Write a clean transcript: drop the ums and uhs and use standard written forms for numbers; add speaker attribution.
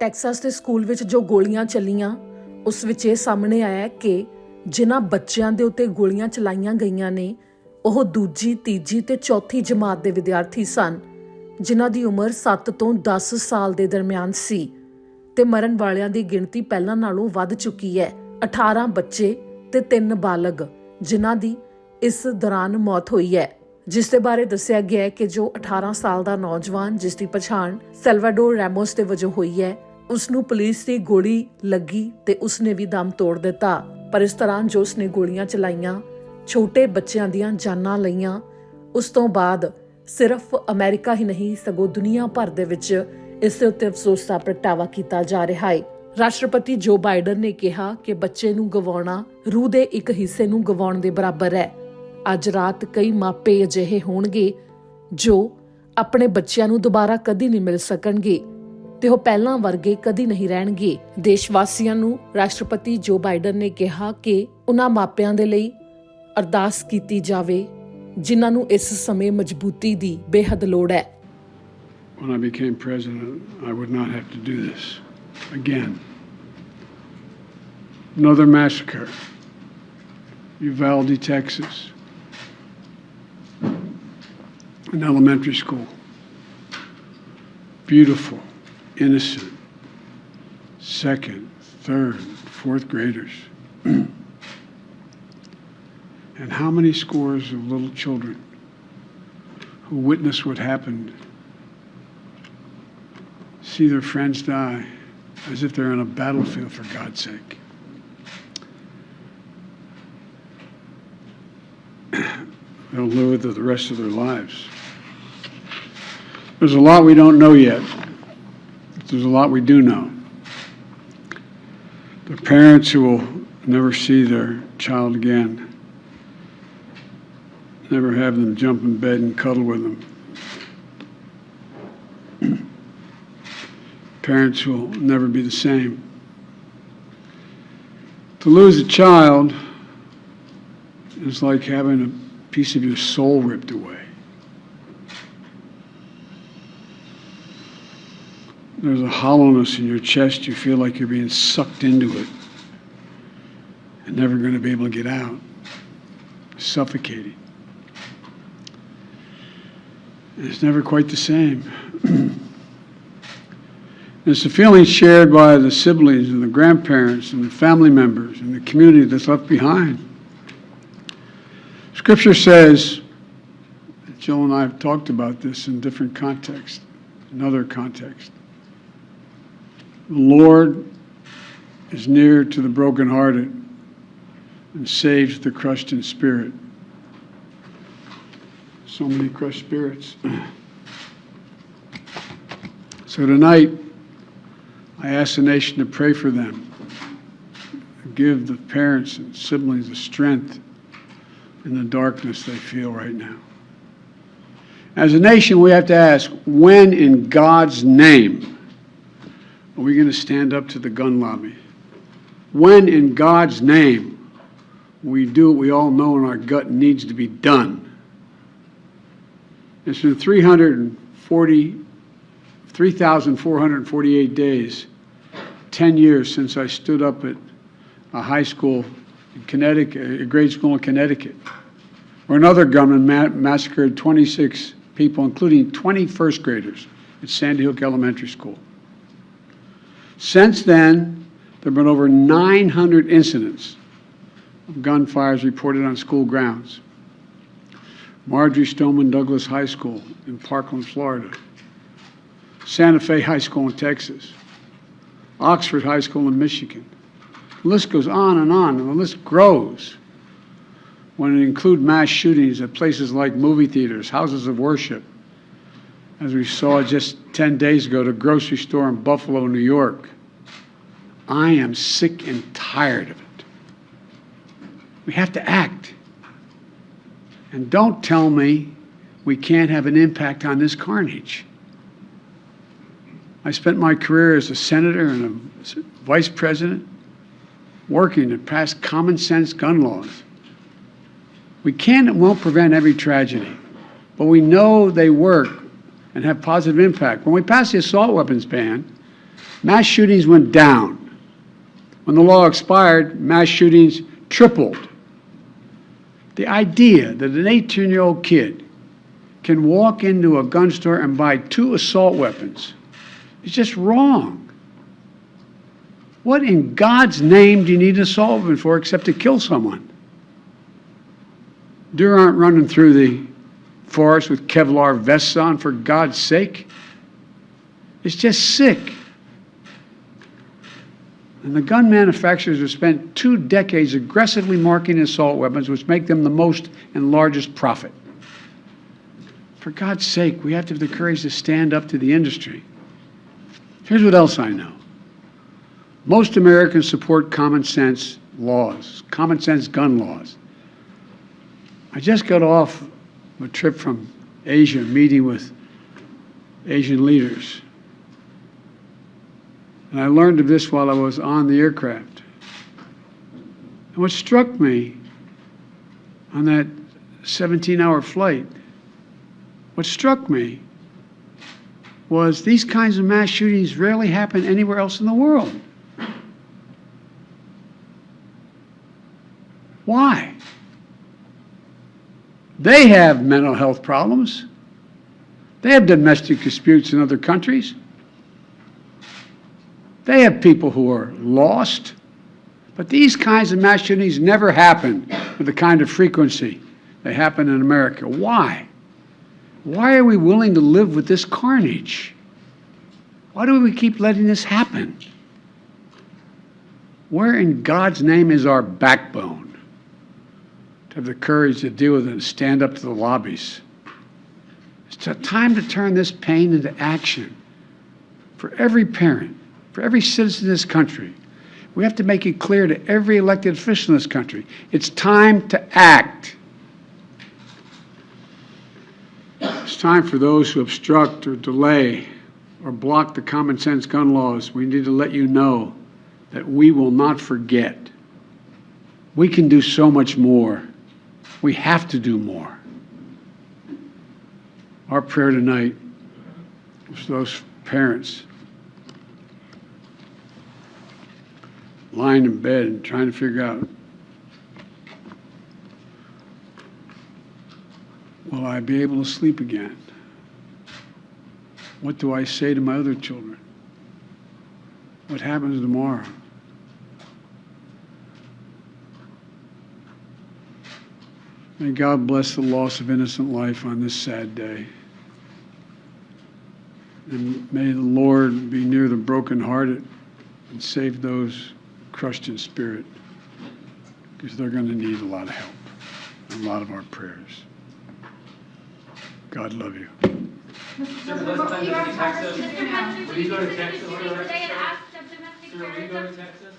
Speaker 1: Texas ਦੇ school ਵਿੱਚ ਜੋ ਗੋਲੀਆਂ ਚੱਲੀਆਂ ਉਸ ਵਿੱਚ ਇਹ ਸਾਹਮਣੇ ਆਇਆ ਕਿ ਜਿਨ੍ਹਾਂ ਬੱਚਿਆਂ ਦੇ ਉੱਤੇ ਗੋਲੀਆਂ ਚਲਾਈਆਂ ਗਈਆਂ ਨੇ ਉਹ ਦੂਜੀ, ਤੀਜੀ ਤੇ ਚੌਥੀ ਜਮਾਤ ਦੇ ਵਿਦਿਆਰਥੀ ਸਨ, ਜਿਨ੍ਹਾਂ ਦੀ ਉਮਰ 7 ਤੋਂ 10 ਸਾਲ ਦੇ ਦਰਮਿਆਨ ਸੀ ਤੇ ਮਰਨ ਵਾਲਿਆਂ ਦੀ ਗਿਣਤੀ ਪਹਿਲਾਂ ਨਾਲੋਂ ਵੱਧ ਚੁੱਕੀ ਹੈ। 18 ਬੱਚੇ ਤੇ 3 ਬਾਲਗ ਜਿਨ੍ਹਾਂ ਦੀ ਇਸ ਦੌਰਾਨ ਮੌਤ ਹੋਈ ਹੈ, ਜਿਸ ਦੇ ਬਾਰੇ ਦੱਸਿਆ ਗਿਆ ਹੈ ਕਿ ਜੋ 18 ਸਾਲ ਦਾ ਨੌਜਵਾਨ ਜਿਸ ਦੀ ਪਛਾਣ ਸੈਲਵਾਡੋਰ ਰੈਮੋਸ ਦੇ ਵਜੋਂ ਹੋਈ ਹੈ, ਉਸ ਨੂੰ ਪੁਲਿਸ ਦੀ ਗੋਲੀ ਲੱਗੀ ਤੇ ਉਸਨੇ ਵੀ ਦਮ ਤੋੜ ਦਿੱਤਾ। ਪਰ ਇਸ ਤਰ੍ਹਾਂ ਜੋ ਉਸਨੇ ਗੋਲੀਆਂ ਚਲਾਈਆਂ, ਛੋਟੇ ਬੱਚਿਆਂ ਦੀਆਂ ਜਾਨਾਂ ਲਈਆਂ, ਉਸ ਤੋਂ ਬਾਅਦ ਸਿਰਫ ਅਮਰੀਕਾ ਹੀ ਨਹੀਂ ਸਗੋਂ ਦੁਨੀਆ ਭਰ ਦੇ ਵਿੱਚ ਇਸ ਦੇ ਉੱਤੇ ਅਫਸੋਸ ਦਾ ਪ੍ਰਗਟਾਵਾ ਕੀਤਾ ਜਾ ਰਿਹਾ ਹੈ। ਰਾਸ਼ਟਰਪਤੀ ਜੋ ਬਾਈਡਨ ਨੇ ਕਿਹਾ ਕਿ ਬੱਚੇ ਨੂੰ ਗਵਾਉਣਾ ਰੂਹ ਦੇ ਇੱਕ ਹਿੱਸੇ ਨੂੰ ਗਵਾਉਣ ਦੇ ਬਰਾਬਰ ਹੈ। ਅੱਜ ਰਾਤ ਕਈ ਮਾਪੇ ਅਜਿਹੇ ਹੋਣਗੇ ਜੋ ਆਪਣੇ ਬੱਚਿਆਂ ਨੂੰ ਦੁਬਾਰਾ ਕਦੀ ਨਹੀਂ ਮਿਲ ਸਕਣਗੇ ਤੇ ਉਹ ਪਹਿਲਾਂ ਵਰਗੇ ਕਦੀ ਨਹੀਂ ਰਹਿਣਗੇ। ਦੇਸ਼ ਵਾਸੀਆਂ ਨੂੰ ਰਾਸ਼ਟਰਪਤੀ ਜੋ ਬਾਈਡਨ ਨੇ ਕਿਹਾ ਕਿ ਉਹਨਾਂ ਮਾਪਿਆਂ ਦੇ ਲਈ ਅਰਦਾਸ ਕੀਤੀ ਜਾਵੇ ਜਿਨ੍ਹਾਂ ਨੂੰ ਇਸ ਸਮੇਂ ਮਜ਼ਬੂਤੀ ਦੀ ਬੇਹੱਦ ਲੋੜ ਹੈ।
Speaker 2: When I became president, I would not have to do this again. Another massacre, Uvalde, Texas, an elementary school. Beautiful, innocent, second, third, fourth graders. And how many scores of little children who witness what happened see their friends die as if they're on a battlefield, for God's sake. They'll live with it the rest of their lives. There's a lot we don't know yet. There's a lot we do know. The parents who will never see their child again, never have them jump in bed and cuddle with them. Parents will never be the same. To lose a child is like having a piece of your soul ripped away. There's a hollowness in your chest. You feel like you're being sucked into it and never going to be able to get out. Suffocating. And it's never quite the same. It's a feeling shared by the siblings and the grandparents and the family members and the community that's left behind. Scripture says, Jill and I have talked about this in different contexts, in other contexts. The Lord is near to the brokenhearted and saves the crushed in spirit. So many crushed spirits. So tonight, I ask the nation to pray for them, give the parents and siblings the strength in the darkness they feel right now. As a nation, we have to ask, when in God's name are we going to stand up to the gun lobby? When in God's name we do what we all know in our gut needs to be done? It's been 3,448 days, 10 years since I stood up at a high school in Connecticut, a grade school in Connecticut, where another gunman massacred 26 people, including 20 first graders at Sandy Hook Elementary School. Since then, there have been over 900 incidents of gunfires reported on school grounds. Marjorie Stoneman Douglas High School in Parkland, Florida. Santa Fe High School in Texas. Oxford High School in Michigan. The list goes on, and the list grows when it includes mass shootings at places like movie theaters, houses of worship, as we saw just 10 days ago, the grocery store in Buffalo, New York. I am sick and tired of it. We have to act. And don't tell me we can't have an impact on this carnage. I spent my career as a senator and a vice president working to pass common sense gun laws. We can and won't prevent every tragedy, but we know they work and have positive impact. When we passed the assault weapons ban, Mass shootings went down. When the law expired, mass shootings tripled. The idea that an 18-year-old kid can walk into a gun store and buy 2 assault weapons is just wrong. What in God's name do you need an assault weapon for except to kill someone? Deer aren't running through the forest with Kevlar vests on, for God's sake. It's just sick. And the gun manufacturers have spent 2 decades aggressively marketing assault weapons, which make them the most and largest profit. For God's sake, we have to have the courage to stand up to the industry. Here's what else I know. Most Americans support common sense laws, common sense gun laws. I just got off a trip from Asia, meeting with Asian leaders. And I learned of this while I was on the aircraft. And what struck me on that 17-hour flight, what struck me was these kinds of mass shootings rarely happen anywhere else in the world. Why? They have mental health problems. They have domestic disputes in other countries. They have people who are lost. But these kinds of mass shootings never happen with the kind of frequency they happen in America. Why? Why are we willing to live with this carnage? Why do we keep letting this happen? Where in God's name is our backbone to have the courage to deal with it and stand up to the lobbies? It's time to turn this pain into action for every parent, for every citizen in this country. We have to make it clear to every elected official in this country, it's time to act. It's time for those who obstruct or delay or block the common sense gun laws. We need to let you know that we will not forget. We can do so much more. We have to do more. Our prayer tonight is for those parents lying in bed and trying to figure out, will I be able to sleep again? What do I say to my other children? What happens tomorrow? May God bless the loss of innocent life on this sad day. And may the Lord be near the brokenhearted and save those crushed in spirit, because they're going to need a lot of help and a lot of our prayers. God love you.
Speaker 3: Sir, last time did you text us? Will you go to Texas? Sir, will you go to Texas?